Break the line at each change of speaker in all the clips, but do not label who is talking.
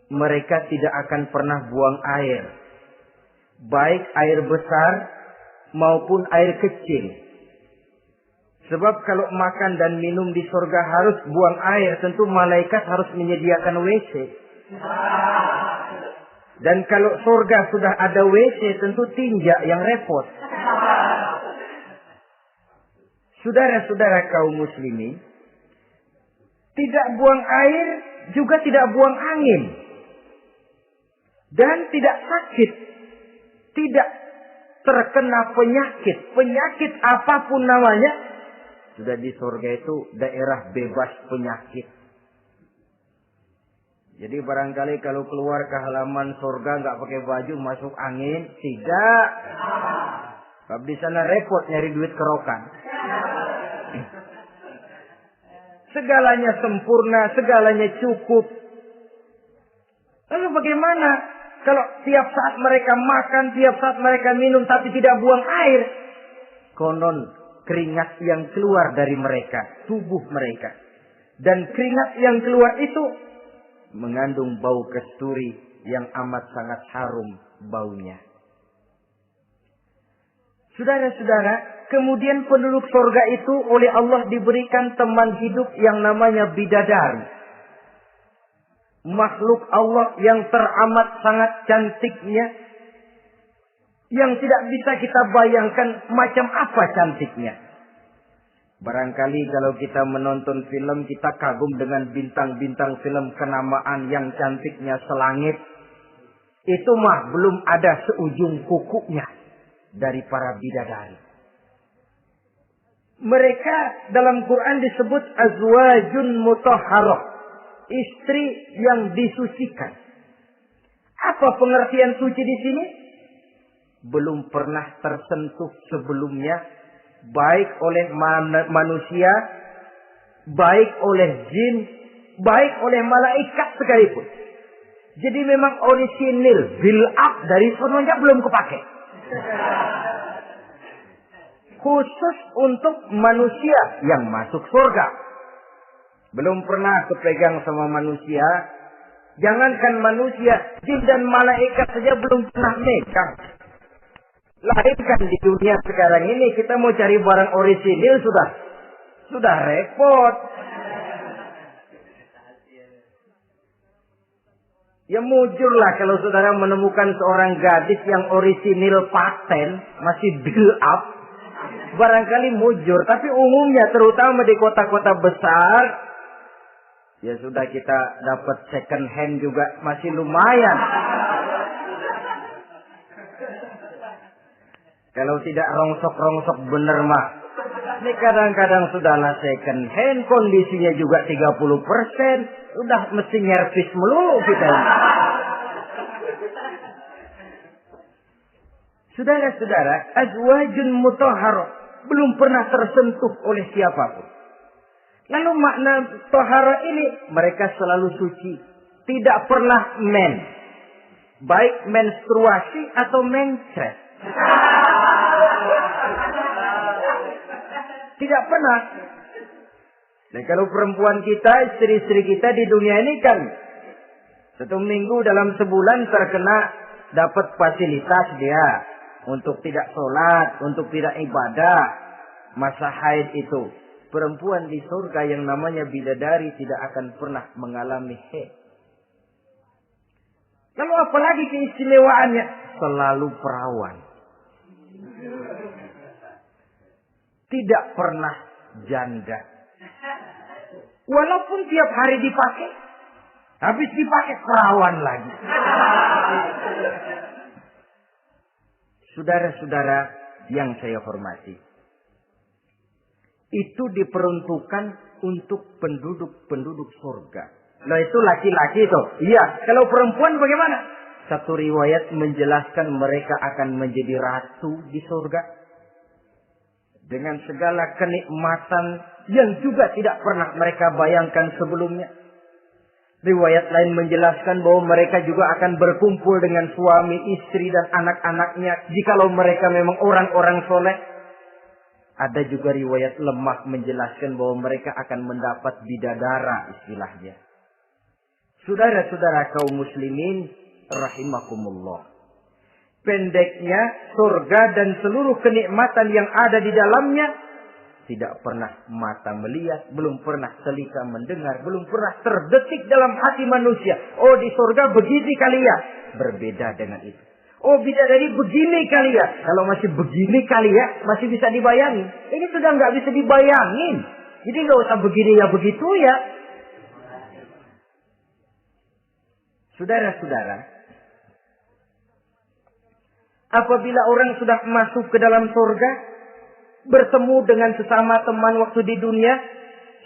mereka tidak akan pernah buang air. Baik air besar maupun air kecil. Sebab kalau makan dan minum di surga harus buang air, tentu malaikat harus menyediakan WC. Dan kalau surga sudah ada WC, tentu tinja yang repot. Saudara-saudara kaum muslimin, tidak buang air, juga tidak buang angin. Dan tidak sakit. Tidak terkena penyakit. Penyakit apapun namanya. Sudah di surga itu daerah bebas penyakit. Jadi barangkali kalau keluar ke halaman surga nggak pakai baju masuk angin. Tidak. Sebab di sana repot nyari duit kerokan. Segalanya sempurna, segalanya cukup. Lalu bagaimana kalau tiap saat mereka makan, tiap saat mereka minum, tapi tidak buang air? Konon keringat yang keluar dari mereka, tubuh mereka. Dan keringat yang keluar itu mengandung bau kasturi yang amat sangat harum baunya. Saudara-saudara, kemudian penduduk surga itu oleh Allah diberikan teman hidup yang namanya bidadari. Makhluk Allah yang teramat sangat cantiknya. Yang tidak bisa kita bayangkan macam apa cantiknya. Barangkali kalau kita menonton film, kita kagum dengan bintang-bintang film kenamaan yang cantiknya selangit. Itu mah belum ada seujung kukunya dari para bidadari. Mereka dalam Quran disebut azwajun mutahharah, istri yang disucikan. Apa pengertian suci di sini? Belum pernah tersentuh sebelumnya, baik oleh manusia, baik oleh jin, baik oleh malaikat sekalipun. Jadi memang orisinil, build up dari sononya belum kepake. Khusus untuk manusia yang masuk surga. Belum pernah kepegang sama manusia. Jangankan manusia, jin dan malaikat saja belum pernah megang. Lahirkan di dunia sekarang ini, kita mau cari barang orisinil sudah repot. Ya mujurlah kalau saudara menemukan seorang gadis yang orisinil paten, masih build up. Barangkali mujur, tapi umumnya terutama di kota-kota besar, ya sudah kita dapat second hand juga masih lumayan. Kalau tidak rongsok-rongsok bener mah. Ini kadang-kadang sudahlah second hand, kondisinya juga 30%. Udah mesti nyervis melulu kita. Saudara-saudara, azwajun mutahharah, belum pernah tersentuh oleh siapapun. Lalu makna tahara ini, mereka selalu suci. Tidak pernah baik menstruasi atau mencret. Tidak pernah. Dan kalau perempuan kita, istri-istri kita di dunia ini kan 1 minggu dalam sebulan terkena dapat fasilitas dia untuk tidak sholat, untuk tidak ibadah, masa haid itu. Perempuan di surga yang namanya bidadari tidak akan pernah mengalami haid. Lalu apalagi keistimewaannya? Selalu perawan. Tidak pernah janda. Walaupun tiap hari dipakai, habis dipakai perawan lagi. Saudara-saudara yang saya hormati, itu diperuntukkan untuk penduduk-penduduk surga. Nah itu laki-laki itu. Iya, kalau perempuan bagaimana? Satu riwayat menjelaskan mereka akan menjadi ratu di surga. Dengan segala kenikmatan yang juga tidak pernah mereka bayangkan sebelumnya. Riwayat lain menjelaskan bahwa mereka juga akan berkumpul dengan suami, istri, dan anak-anaknya. Jikalau mereka memang orang-orang soleh. Ada juga riwayat lemah menjelaskan bahwa mereka akan mendapat bidadara istilahnya. Saudara-saudara kaum muslimin rahimakumullah. Pendeknya surga dan seluruh kenikmatan yang ada di dalamnya tidak pernah mata melihat, belum pernah telinga mendengar, belum pernah terdetik dalam hati manusia. Oh, di surga begini kali ya. Berbeda dengan itu. Oh, bidadari begini kali ya. Kalau masih begini kali ya, masih bisa dibayangin. Ini sudah nggak bisa dibayangin. Jadi nggak usah begini ya begitu ya. Saudara-saudara, apabila orang sudah masuk ke dalam surga, bertemu dengan sesama teman waktu di dunia,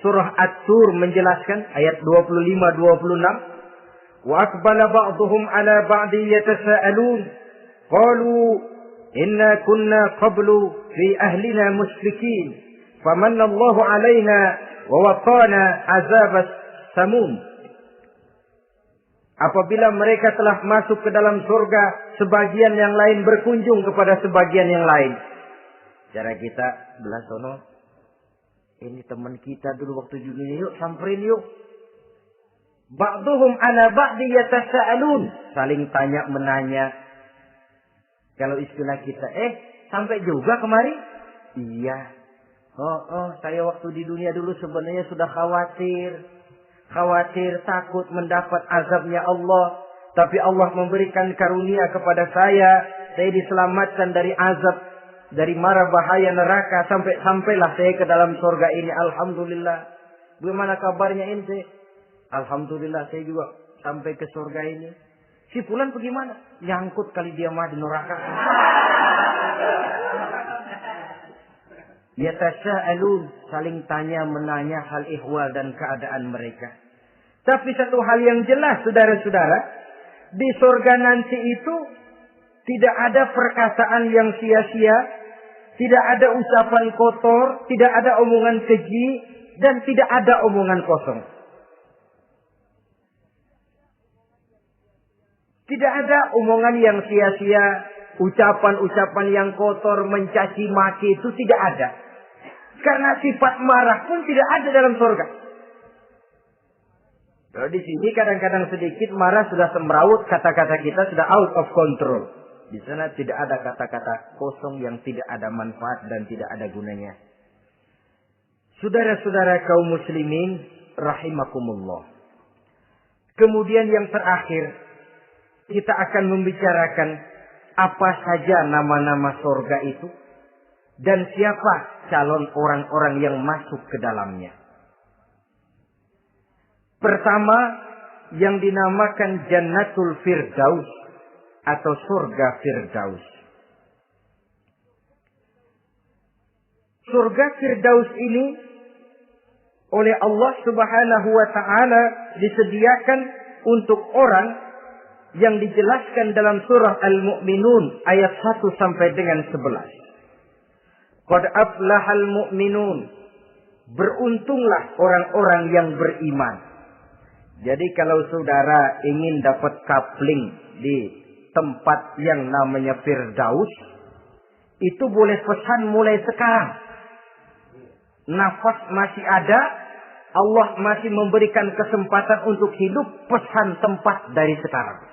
surah At-Tur menjelaskan ayat 25-26, wa aqbala ba'dhum 'ala ba'di yatasaalun qalu inna kunna qablu fi ahlina musyrikin famanna Allahu 'alaina wa waqana 'adzabas samum. Apabila mereka telah masuk ke dalam surga, sebagian yang lain berkunjung kepada sebagian yang lain. Cara kita belah sono, ini teman kita dulu waktu dunia, yuk samperin yuk. Ba'duhum ala ba'di yatasaalun, saling tanya menanya. Kalau istilah kita, sampai juga kemari? Iya. Saya waktu di dunia dulu sebenarnya sudah khawatir takut mendapat azabnya Allah, tapi Allah memberikan karunia kepada saya diselamatkan dari azab, dari mara bahaya neraka, sampailah saya ke dalam surga ini. Alhamdulillah. Bagaimana kabarnya ente? Alhamdulillah saya juga sampai ke surga ini. Si fulan bagaimana? Nyangkut kali dia mah di neraka. Yatasaalun, saling tanya menanya hal ihwal dan keadaan mereka. Tapi satu hal yang jelas, saudara-saudara, di surga nanti itu tidak ada perkataan yang sia-sia, tidak ada ucapan kotor, tidak ada omongan keji, dan tidak ada omongan kosong. Tidak ada omongan yang sia-sia, ucapan-ucapan yang kotor, mencaci maki, itu tidak ada. Karena sifat marah pun tidak ada dalam surga. Kalau di sini kadang-kadang sedikit marah sudah semrawut, kata-kata kita sudah out of control. Di sana tidak ada kata-kata kosong yang tidak ada manfaat dan tidak ada gunanya. Saudara-saudara kaum muslimin rahimakumullah. Kemudian yang terakhir, kita akan membicarakan apa saja nama-nama surga itu dan siapa calon orang-orang yang masuk ke dalamnya. Pertama, yang dinamakan Jannatul Firdaus atau surga Firdaus. Surga Firdaus ini oleh Allah Subhanahu wa taala disediakan untuk orang yang dijelaskan dalam surah Al-Mu'minun ayat 1 sampai dengan 11. Qad aflahal mu'minun. Beruntunglah orang-orang yang beriman. Jadi kalau saudara ingin dapat kapling di tempat yang namanya Firdaus, itu boleh pesan mulai sekarang. Nafas masih ada, Allah masih memberikan kesempatan untuk hidup, pesan tempat dari sekarang.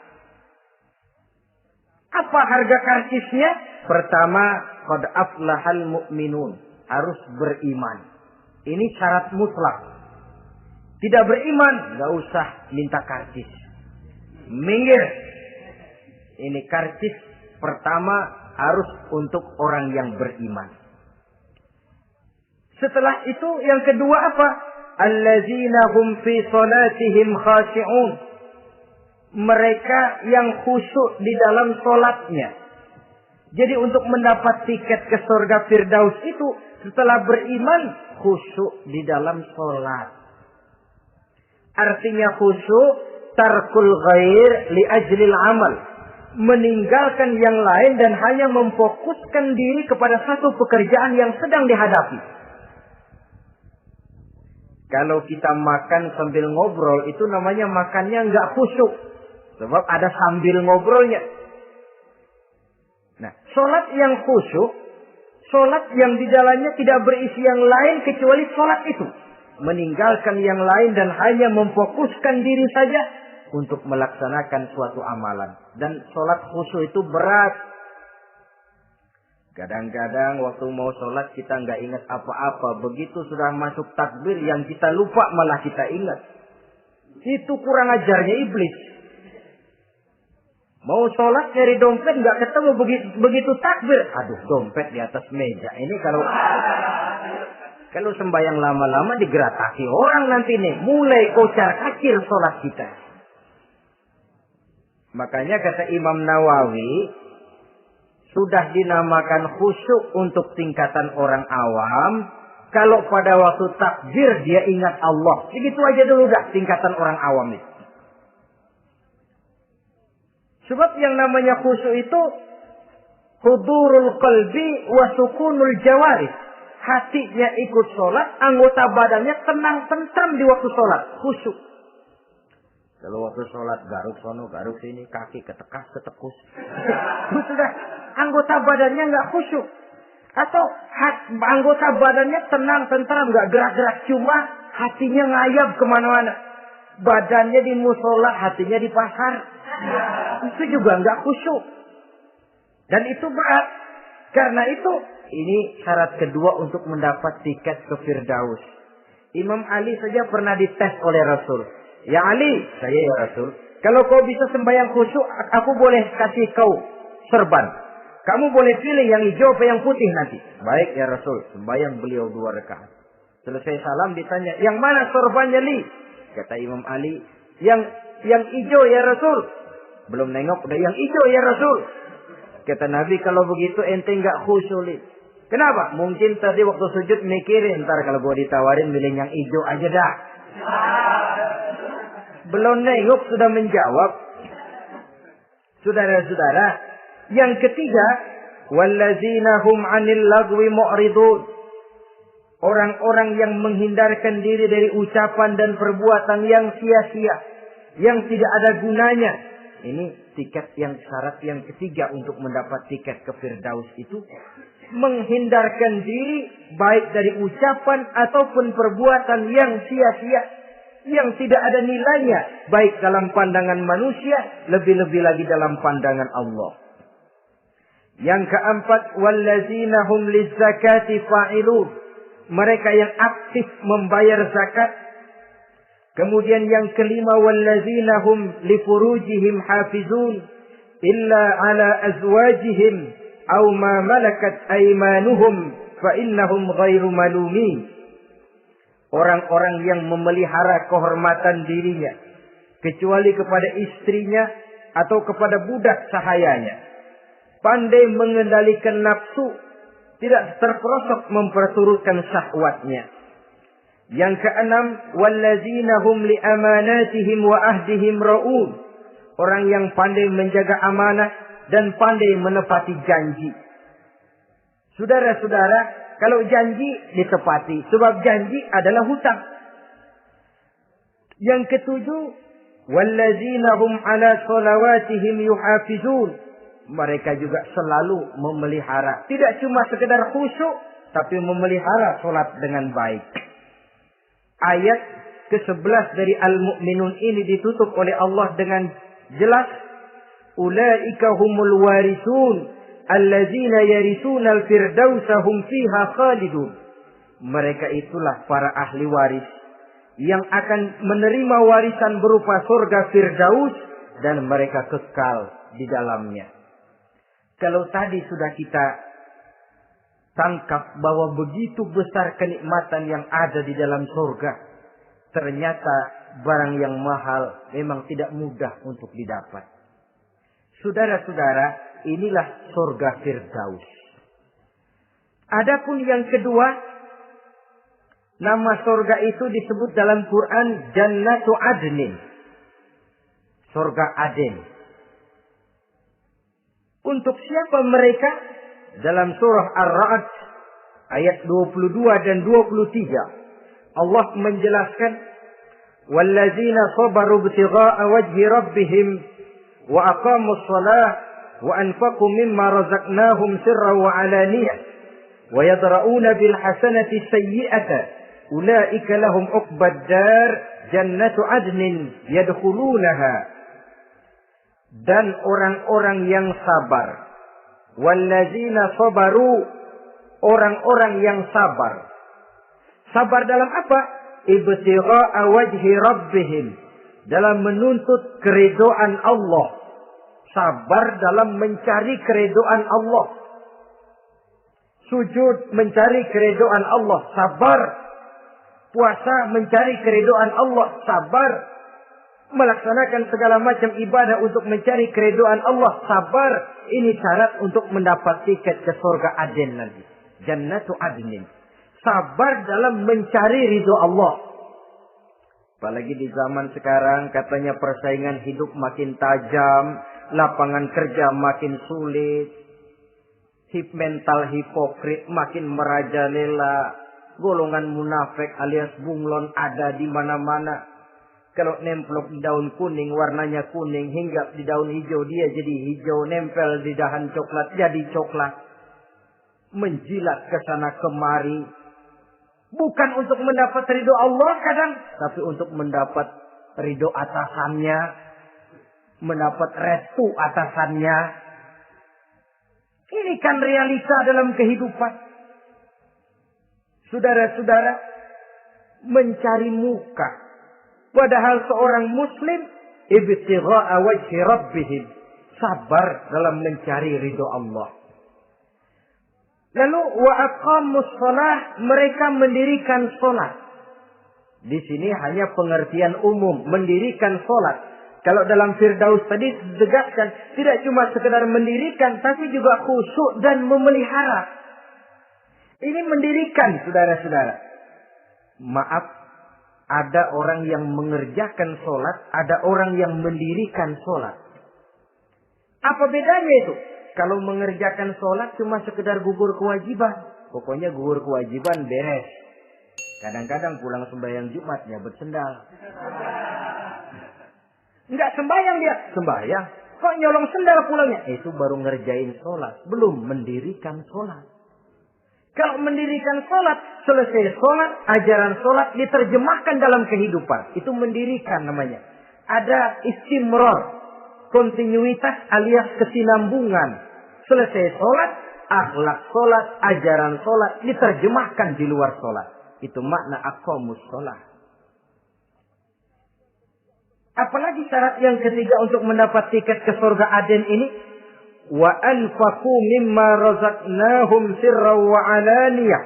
Apa harga karcisnya? Pertama, qad aflahal mu'minun, harus beriman. Ini syarat mutlak. Tidak beriman, nggak usah minta karcis. Minggir. Ini karcis pertama harus untuk orang yang beriman. Setelah itu yang kedua apa? Allazina hum fi salatihim khashi'un. Mereka yang khusyuk di dalam salatnya. Jadi untuk mendapat tiket ke surga Firdaus itu setelah beriman khusyuk di dalam salat. Artinya khusyuk tarkul ghair li ajlil amal. Meninggalkan yang lain dan hanya memfokuskan diri kepada satu pekerjaan yang sedang dihadapi. Kalau kita makan sambil ngobrol, itu namanya makannya nggak khusyuk. Sebab ada sambil ngobrolnya. Nah, sholat yang khusyuk, sholat yang di dalamnya tidak berisi yang lain kecuali sholat itu. Meninggalkan yang lain dan hanya memfokuskan diri saja, untuk melaksanakan suatu amalan. Dan sholat khusyuk itu berat. Kadang-kadang waktu mau sholat kita nggak ingat apa-apa. Begitu sudah masuk takbir yang kita lupa malah kita ingat. Itu kurang ajarnya iblis. Mau sholat nyari dompet nggak ketemu, begitu takbir. Aduh, dompet di atas meja. Ini kalau sembahyang lama-lama digerataki orang nanti nih. Mulai kocar kacir sholat kita. Makanya kata Imam Nawawi, sudah dinamakan khusyuk untuk tingkatan orang awam. Kalau pada waktu takbir dia ingat Allah. Begitu aja dulu dah tingkatan orang awam itu. Sebab yang namanya khusyuk itu hudurul qalbi wa sukunul jawarih. Hatinya ikut sholat, anggota badannya tenang tentram di waktu sholat. Khusyuk. Kalau waktu sholat garuk sono, garuk sini, kaki ketekas, ketekus. Sudah anggota badannya nggak khusyuk. Atau anggota badannya tenang tentram, nggak gerak-gerak, cuma hatinya ngayap kemana-mana. Badannya di musola, hatinya di pasar. Itu juga nggak khusyuk. Dan itu berat. Karena itu, ini syarat kedua untuk mendapat tiket ke Firdaus. Imam Ali saja pernah dites oleh Rasul. Ya Ali, saya ya Rasul, kalau kau bisa sembahyang khusyuk, aku boleh kasih kau serban. Kamu boleh pilih yang hijau atau yang putih nanti. Baik ya Rasul, sembahyang beliau 2 rakaat. Selesai salam ditanya, yang mana sorbannya Li? Kata Imam Ali, yang hijau ya Rasul. Belum nengok, udah yang hijau ya Rasul. Kata Nabi, kalau begitu ente nggak khusyuk Li. Kenapa? Mungkin tadi waktu sujud mikirin, ntar kalau gua ditawarin milih yang hijau aja dah. Belum nengok sudah menjawab. Saudara-saudara, yang ketiga, wallazina hum 'anil lagwi mu'ridun. Orang-orang yang menghindarkan diri dari ucapan dan perbuatan yang sia-sia, yang tidak ada gunanya. Ini tiket yang syarat yang ketiga untuk mendapat tiket ke Firdaus itu. Menghindarkan diri baik dari ucapan ataupun perbuatan yang sia-sia, yang tidak ada nilainya, baik dalam pandangan manusia, lebih-lebih lagi dalam pandangan Allah. Yang keempat, wallazina hum lizzakati fa'ilun. Mereka yang aktif membayar zakat. Kemudian yang kelima, wallazina hum lifurujihim hafizun illa ala azwajihim aw ma malakat aymanuhum fa innahum ghairu malumin. Orang-orang yang memelihara kehormatan dirinya kecuali kepada istrinya atau kepada budak sahayanya. Pandai mengendalikan nafsu, tidak terperosok memperturutkan syahwatnya. Yang keenam, wallazina hum li amanatihim wa ahdihim ra'un. Orang yang pandai menjaga amanah dan pandai menepati janji. Saudara-saudara, kalau janji ditepati, sebab janji adalah hutang. Yang ketujuh, wallazina hum ala shalawatihim yuhafizun. Mereka juga selalu memelihara. Tidak cuma sekedar khusyuk, tapi memelihara sholat dengan baik. Ayat ke-11 dari Al-Mu'minun ini ditutup oleh Allah dengan jelas. Ulaika humul warisun allazina yarisuna al-firdausa hum fiha khalidun. Mereka itulah para ahli waris yang akan menerima warisan berupa surga Firdaus dan mereka kekal di dalamnya. Kalau tadi sudah kita tangkap bahwa begitu besar kenikmatan yang ada di dalam surga, ternyata barang yang mahal memang tidak mudah untuk didapat. Saudara-saudara, inilah surga Firdaus. Adapun yang kedua, nama surga itu disebut dalam Quran Jannatu Adnin. Surga Aden. Untuk siapa mereka? Dalam surah Ar-Ra'd ayat 22 dan 23. Allah menjelaskan, wallazina sabaru ibtigha'a wajhi rabbihim wa aqamus shalah wa anfaqu mimma razaqnahum sirran wa alaniyah wa yadra'una bil hasanati sayyi'ata ulaika lahum uqbad dar jannatu adnin yadkhulunaha. Dan orang-orang yang sabar, wallazina sabaru, orang-orang yang sabar. Sabar dalam apa? Ibtigha'a wajhi rabbihim, dalam menuntut keridhaan Allah. Sabar dalam mencari keridhaan Allah. Sujud mencari keridhaan Allah, sabar. Puasa mencari keridhaan Allah, sabar. Melaksanakan segala macam ibadah untuk mencari keridhaan Allah, sabar. Ini syarat untuk mendapat tiket ke surga Aden nanti. Jannatu Adnin. Sabar dalam mencari ridho Allah. Apalagi di zaman sekarang katanya persaingan hidup makin tajam, lapangan kerja makin sulit, mental hipokrit makin merajalela, golongan munafik alias bunglon ada di mana-mana. Kalau nemplok di daun kuning, warnanya kuning, hingga di daun hijau dia jadi hijau, nempel di dahan coklat jadi coklat. Menjilat ke sana kemari. Bukan untuk mendapat ridho Allah kadang, tapi untuk mendapat ridho atasannya, mendapat restu atasannya. Ini kan realita dalam kehidupan. Saudara-saudara, mencari muka. Padahal seorang muslim ibtigha'a wajhi rabbihim, sabar dalam mencari ridho Allah. Lalu wa aqamus shalah, mereka mendirikan salat. Di sini hanya pengertian umum, mendirikan salat. Kalau dalam Firdaus tadi ditegaskan, tidak cuma sekedar mendirikan, tapi juga khusyuk dan memelihara. Ini mendirikan, saudara-saudara. Maaf, ada orang yang mengerjakan salat, ada orang yang mendirikan salat. Apa bedanya itu? Kalau mengerjakan sholat cuma sekedar gugur kewajiban. Pokoknya gugur kewajiban beres. Kadang-kadang pulang sembahyang Jumat nyabet sendal. Enggak sembahyang dia. Sembahyang. Kok nyolong sendal pulangnya? Itu baru ngerjain sholat. Belum mendirikan sholat. Kalau mendirikan sholat, selesai sholat, ajaran sholat diterjemahkan dalam kehidupan. Itu mendirikan namanya. Ada istimrar. Kontinuitas alias kesinambungan. Selesai sholat, akhlak sholat, ajaran sholat diterjemahkan di luar sholat. Itu makna aqamus sholat. Apalagi syarat yang ketiga untuk mendapat tiket ke surga Aden ini. Wa anfaqu mimma razaqnahum sirran wa alaniyah.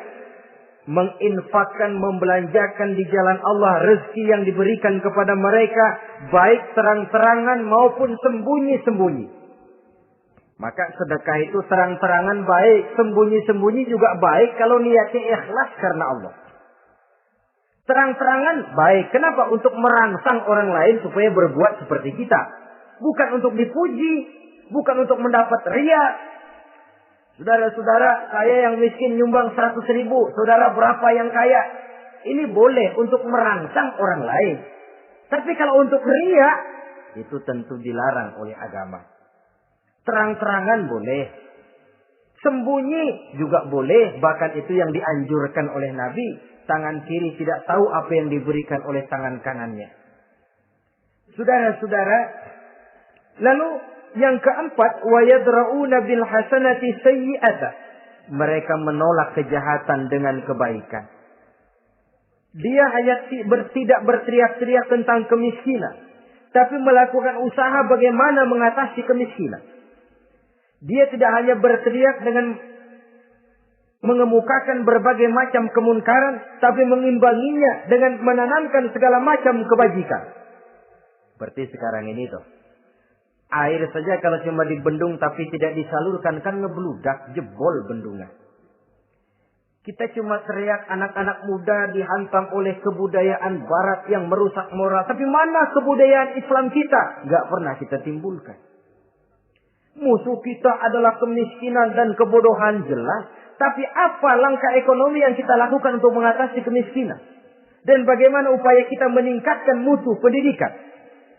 Menginfakkan, membelanjakan di jalan Allah rezeki yang diberikan kepada mereka, baik terang-terangan maupun sembunyi-sembunyi. Maka sedekah itu terang-terangan baik, sembunyi-sembunyi juga baik kalau niatnya ikhlas karena Allah. Terang-terangan baik. Kenapa? Untuk merangsang orang lain supaya berbuat seperti kita. Bukan untuk dipuji, bukan untuk mendapat ria. Saudara-saudara, saya yang miskin nyumbang 100.000, saudara berapa yang kaya? Ini boleh untuk merangsang orang lain. Tapi kalau untuk ria, itu tentu dilarang oleh agama. Terang-terangan boleh. Sembunyi juga boleh. Bahkan itu yang dianjurkan oleh Nabi. Tangan kiri tidak tahu apa yang diberikan oleh tangan kanannya. Saudara-saudara. Lalu yang keempat. وَيَدْرَؤُونَ بِالْحَسَنَةِ سَيِّئَةً. Mereka menolak kejahatan dengan kebaikan. Dia hanya tidak berteriak-teriak tentang kemiskinan. Tapi melakukan usaha bagaimana mengatasi kemiskinan. Dia tidak hanya berteriak dengan mengemukakan berbagai macam kemunkaran, tapi mengimbanginya dengan menanamkan segala macam kebajikan. Seperti sekarang ini tuh. Air saja kalau cuma dibendung tapi tidak disalurkan kan ngebludak, jebol bendungan. Kita cuma teriak anak-anak muda dihantam oleh kebudayaan barat yang merusak moral. Tapi mana kebudayaan Islam kita? Gak pernah kita timbulkan. Musuh kita adalah kemiskinan dan kebodohan, jelas. Tapi apa langkah ekonomi yang kita lakukan untuk mengatasi kemiskinan? Dan bagaimana upaya kita meningkatkan mutu pendidikan?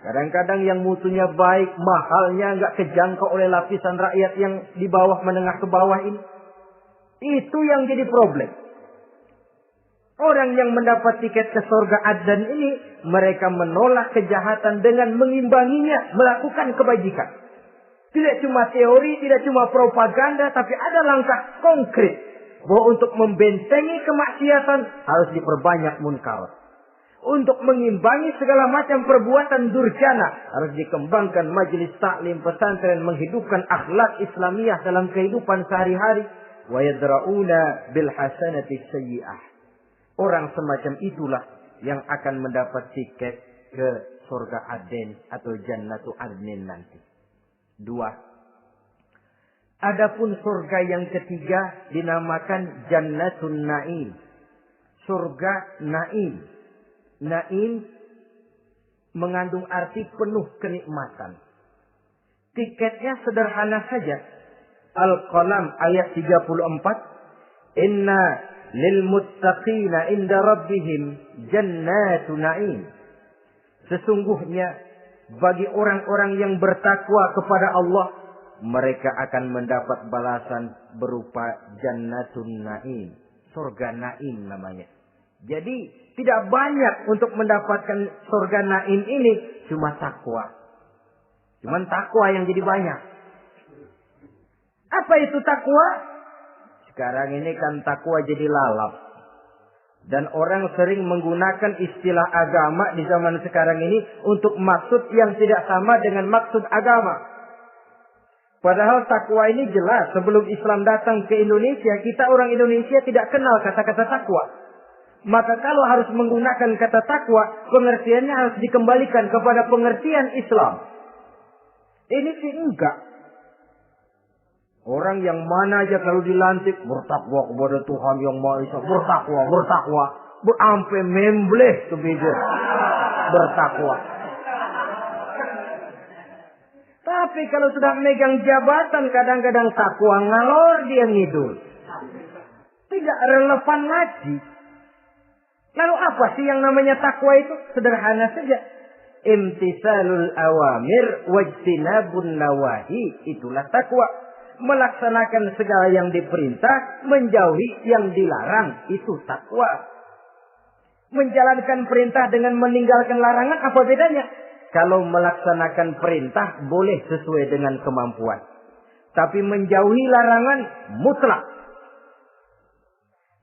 Kadang-kadang yang mutunya baik, mahalnya nggak kejangkau oleh lapisan rakyat yang di bawah menengah ke bawah ini. Itu yang jadi problem. Orang yang mendapat tiket ke surga Adnan ini, mereka menolak kejahatan dengan mengimbanginya, melakukan kebajikan. Tidak cuma teori, tidak cuma propaganda, tapi ada langkah konkret. Bahwa untuk membentengi kemaksiatan harus diperbanyak munkar. Untuk mengimbangi segala macam perbuatan durjana harus dikembangkan majelis taklim pesantren, menghidupkan akhlak Islamiyah dalam kehidupan sehari-hari. Wa yadra'una bil hasanati sayyi'ah. Orang semacam itulah yang akan mendapat tiket ke surga Aden atau Jannatu Adnin nanti. 2. Adapun surga yang ketiga dinamakan Jannatun Naim. Surga Naim. Naim mengandung arti penuh kenikmatan. Tiketnya sederhana saja. Al-Qalam ayat 34. Inna lil muttaqina inda rabbihim jannatu na'im. Sesungguhnya bagi orang-orang yang bertakwa kepada Allah, mereka akan mendapat balasan berupa jannatun na'im. Surga Naim namanya. Jadi tidak banyak untuk mendapatkan surga Naim ini, cuma takwa. Cuman takwa yang jadi banyak. Apa itu takwa? Sekarang ini kan takwa jadi lalap. Dan orang sering menggunakan istilah agama di zaman sekarang ini untuk maksud yang tidak sama dengan maksud agama. Padahal takwa ini jelas. Sebelum Islam datang ke Indonesia, kita orang Indonesia tidak kenal kata-kata takwa. Maka kalau harus menggunakan kata takwa, pengertiannya harus dikembalikan kepada pengertian Islam. Ini sih enggak. Orang yang mana aja kalau dilantik bertakwa kepada Tuhan yang Maha Esa, bertakwa, sampai membleh ke bibir bertakwa. Tapi kalau sudah megang jabatan, kadang-kadang takwa ngalor dia ngidul. Tidak relevan lagi. Lalu apa sih yang namanya takwa itu? Sederhana saja. Imtisalul awamir wajtinabun nawahi. Itulah takwa. Melaksanakan segala yang diperintah, menjauhi yang dilarang. Itu takwa. Menjalankan perintah dengan meninggalkan larangan, apa bedanya? Kalau melaksanakan perintah boleh sesuai dengan kemampuan. Tapi menjauhi larangan mutlak.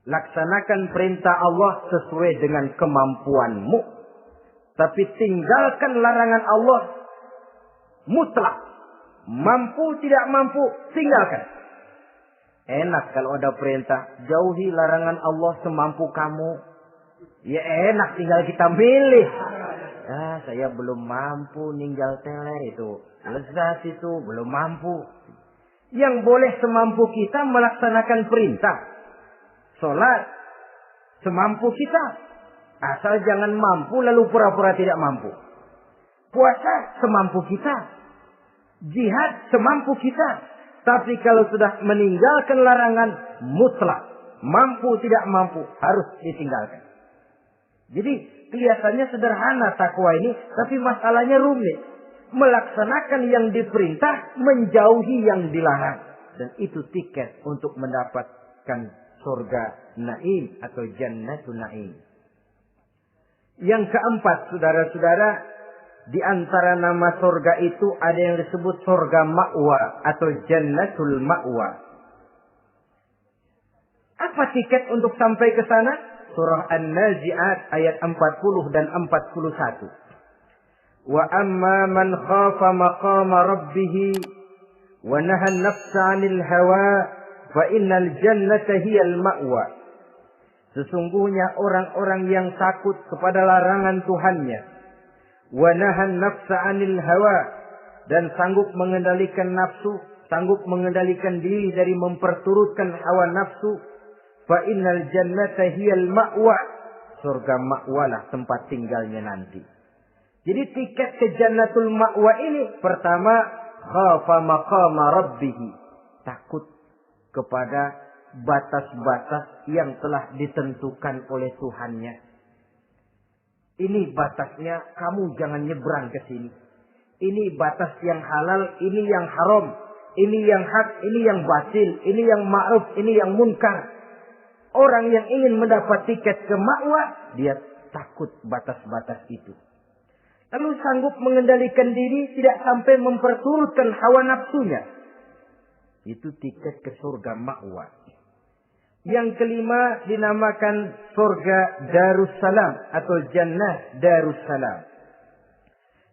Laksanakan perintah Allah sesuai dengan kemampuanmu. Tapi tinggalkan larangan Allah mutlak. Mampu tidak mampu, tinggalkan. Enak kalau ada perintah, jauhi larangan Allah semampu kamu. Ya enak, tinggal kita milih. Saya belum mampu ninggal teler itu. Lezat itu, belum mampu. Yang boleh semampu kita melaksanakan perintah. Sholat semampu kita. Asal jangan mampu lalu pura-pura tidak mampu. Puasa semampu kita. Jihad semampu kita. Tapi kalau sudah meninggalkan larangan mutlak. Mampu tidak mampu harus ditinggalkan. Jadi kelihatannya sederhana takwa ini. Tapi masalahnya rumit. Melaksanakan yang diperintah. Menjauhi yang dilarang. Dan itu tiket untuk mendapatkan surga Naim atau Jannatun Naim. Yang keempat, saudara-saudara, di antara nama surga itu ada yang disebut surga Ma'wa atau Jannatul Ma'wa. Apa tiket untuk sampai ke sana? Surah An-Nazi'at ayat 40 dan 41. Wa amma man khafa maqama rabbih wa nahan nafsa 'anil hawa fa innal jannata hiyal ma'wa. Sesungguhnya orang-orang yang takut kepada larangan Tuhannya, wa nahan nafsa 'anil hawa, dan sanggup mengendalikan nafsu, sanggup mengendalikan diri dari memperturutkan hawa nafsu, fa innal jannata hiyal ma'wa. Surga ma'walah tempat tinggalnya nanti. Jadi tiket ke Jannatul Ma'wa ini pertama khafa maqama rabbih, takut kepada batas-batas yang telah ditentukan oleh Tuhannya. Ini batasnya, kamu jangan nyebrang ke sini. Ini batas yang halal, ini yang haram. Ini yang hak, ini yang batil. Ini yang ma'ruf, ini yang munkar. Orang yang ingin mendapat tiket ke ma'wa, dia takut batas-batas itu. Lalu sanggup mengendalikan diri, tidak sampai memperturutkan hawa nafsunya. Itu tiket ke surga ma'wa. Yang kelima dinamakan surga Darussalam atau Jannah Darussalam.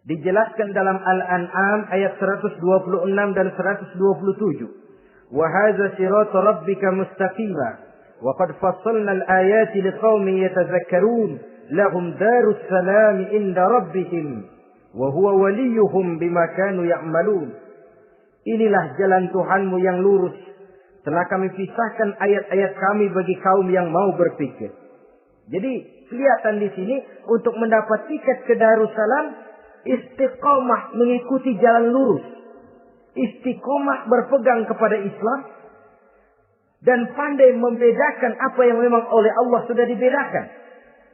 Dijelaskan dalam Al-An'am ayat 126 dan 127. Wa hadza siratu rabbika mustaqima wa qad fassalna al-ayati liqaumin yatadhakkarun lahum darussalam inda rabbihim wa huwa waliyuhum bima kanu ya'malun. Inilah jalan Tuhanmu yang lurus. Telah kami pisahkan ayat-ayat kami bagi kaum yang mau berpikir. Jadi kelihatan di sini untuk mendapat tiket ke Darussalam, istiqomah mengikuti jalan lurus. Istiqomah berpegang kepada Islam. Dan pandai membedakan apa yang memang oleh Allah sudah dibedakan.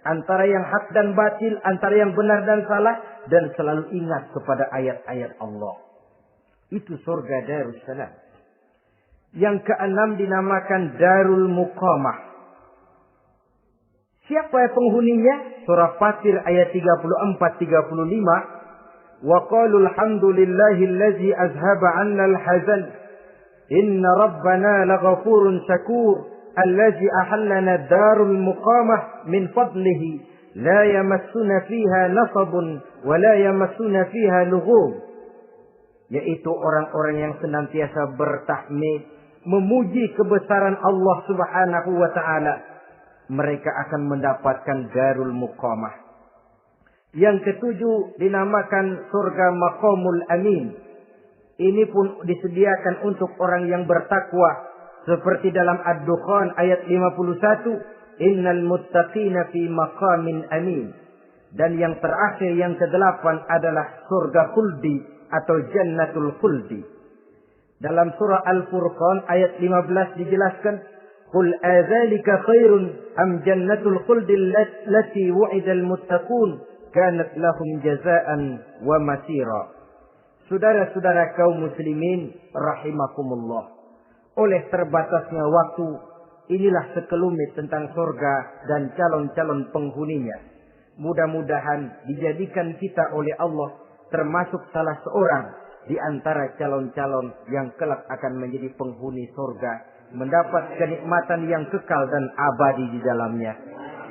Antara yang hak dan batil, antara yang benar dan salah. Dan selalu ingat kepada ayat-ayat Allah. Itu surga Darussalam. Yang keenam dinamakan Darul Muqamah. Siapa penghuninya? Surah Fatir ayat 34-35. Wa qalu alhamdulillahillazi azhaba 'anna al-hazan. Inna rabbana laghafurun syakur. Allazi ahallana darul muqamah min fadlihi. La yamassuna fiha nasabun wa la yamassuna fiha lughub. Yaitu orang-orang yang senantiasa bertahmid, memuji kebesaran Allah Subhanahu wa taala, mereka akan mendapatkan Darul Muqamah. Yang ketujuh dinamakan surga Maqamul Amin. Ini pun disediakan untuk orang yang bertakwa, seperti dalam Ad-Dukhan ayat 51, innal muttaqina fi maqamin amin. Dan yang terakhir yang kedelapan adalah surga khuldi atau Jannatul Khuldi. Dalam surah Al-Furqan ayat 15 dijelaskan, "Qul adzalika khairun am jannatul khuldi allati wu'idal muttaqun kanat lahum jazaa'an wa masira." Saudara-saudara kaum muslimin rahimakumullah. Oleh terbatasnya waktu, inilah sekelumit tentang surga dan calon-calon penghuninya. Mudah-mudahan dijadikan kita oleh Allah termasuk salah seorang di antara calon-calon yang kelak akan menjadi penghuni surga, mendapat kenikmatan yang kekal dan abadi di dalamnya.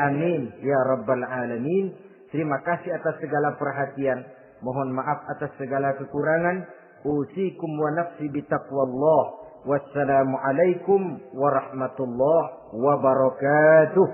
Amin ya rabbal alamin. Terima kasih atas segala perhatian. Mohon maaf atas segala kekurangan. Usikum wa nafsi bitaqwallah. Wassalamualaikum warahmatullahi wabarakatuh.